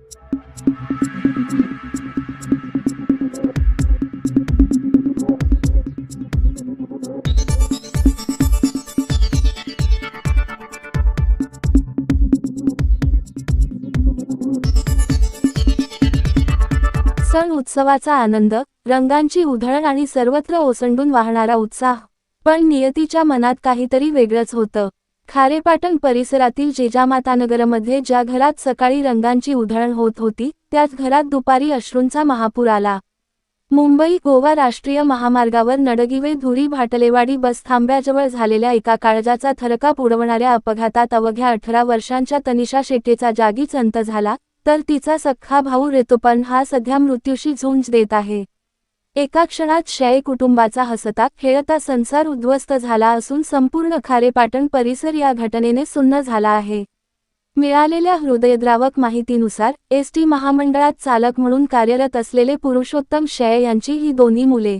सण उत्सवाचा आनंद, रंगांची उधळण आणि सर्वत्र ओसंडून वाहणारा उत्साह. पण नियतीच्या मनात काहीतरी वेगळंच होतं. खारेपाटण परिसरातील जिजामातानगरमध्ये ज्या घरात सकाळी रंगांची उधळण होत होती, त्याच घरात दुपारी अश्रूंचा महापूर आला. मुंबई गोवा राष्ट्रीय महामार्गावर नडगिवे धुरी भाटलेवाडी बस थांब्याजवळ झालेल्या एका काळजाचा थरकाप उडवणाऱ्या अपघातात अवघ्या 18 वर्षांच्या तनिषा शेटेचा जागीच अंत झाला, तर तिचा सख्खा भाऊ ऋतुपर्ण हा सध्या मृत्यूशी झुंज देत आहे. एका क्षणात शय कुटुंबाचा हसता खेळता संसार उद्ध्वस्त झाला असून संपूर्ण खारेपाटण परिसर या घटनेने सुन्न झाला आहे. मिळालेल्या हृदयद्रावक माहितीनुसार एसटी महामंडळात चालक म्हणून कार्यरत असलेले पुरुषोत्तम शय यांची ही दोन्ही मुले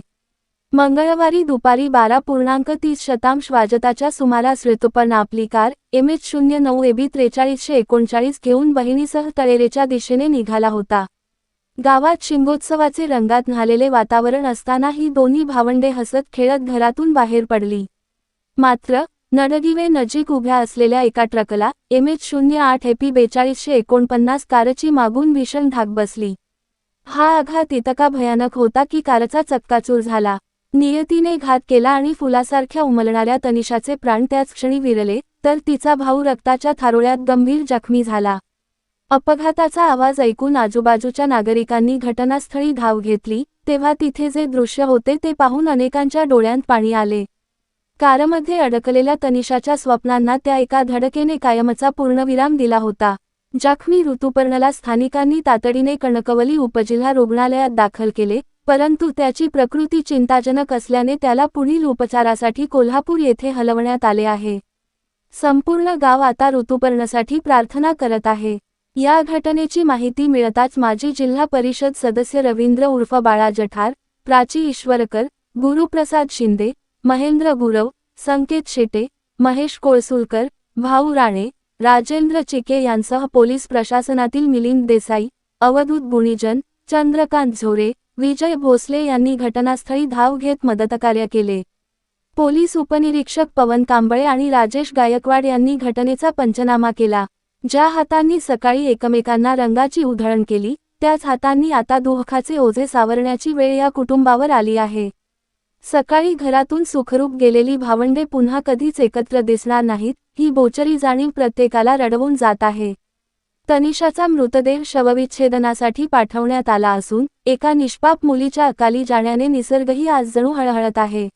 मंगळवारी दुपारी 12:30 वाजताच्या सुमारास ऋतुपर्ण आपली कार MH09AB 4339 घेऊन बहिणीसह तळेरेच्या दिशेने निघाला होता. गावात शिमगोत्सवाचे रंगात न्हालेले वातावरण असताना ही दोन्ही भावंडे हसत खेळत घरातून बाहेर पडली. मात्र नडगिवे नजीक उभ्या असलेल्या एका ट्रकला MH08AP 4249 कारची मागून भीषण धाक बसली. हा आघात इतका भयानक होता की कारचा चक्काचूर झाला. नियतीने घात केला आणि फुलासारख्या उमलणाऱ्या तनिषाचे प्राण त्याच क्षणी विरले, तर तिचा भाऊ रक्ताच्या थारोळ्यात गंभीर जखमी झाला. अपघाताचा आवाज ऐकून आजूबाजूच्या नागरिकांनी घटनास्थळी धाव घेतली, तेव्हा तिथे जे दृश्य होते ते पाहून अनेकांच्या डोळ्यांत पाणी आले. कारमध्ये अडकलेल्या तनिषाच्या स्वप्नांना त्या एका धडकेने कायमचा पूर्णविराम दिला होता. जखमी ऋतुपर्णला स्थानिकांनी तातडीने कणकवली उपजिल्हा रुग्णालयात दाखल केले, परंतु त्याची प्रकृती चिंताजनक असल्याने त्याला पुढील उपचारासाठी कोल्हापूर येथे हलवण्यात आले आहे. संपूर्ण गाव आता ऋतुपर्णसाठी प्रार्थना करत आहे. या घटनेची माहिती मिळताच माजी जिल्हा परिषद सदस्य रवींद्र उर्फ बाळा जठार, प्राची ईश्वरकर, गुरुप्रसाद शिंदे, महेंद्र गुरव, संकेत शेटे, महेश कोळसुलकर, भाऊ राणे, राजेंद्र चिके यांसह पोलीस प्रशासनातील मिलिंद देसाई, अवधूत गुणीजन, चंद्रकांत झोरे, विजय भोसले यांनी घटनास्थळी धाव घेत मदतकार्य केले. पोलीस उपनिरीक्षक पवन कांबळे आणि राजेश गायकवाड यांनी घटनेचा पंचनामा केला. ज्या हातांनी सकाळी एकमेकांना रंगाची उधळण केली, त्याच हातांनी आता दुःखाचे ओझे सावरण्याची वेळ या कुटुंबावर आली आहे. सकाळी घरातून सुखरूप गेलेली भावंडे पुन्हा कधीच एकत्र दिसणार नाहीत, ही बोचरी जाणीव प्रत्येकाला रडवून जात आहे. तनिषाचा मृतदेह शवविच्छेदनासाठी पाठवण्यात आला असून एका निष्पाप मुलीच्या अकाली जाण्याने निसर्गही आज जणू हळहळत आहे.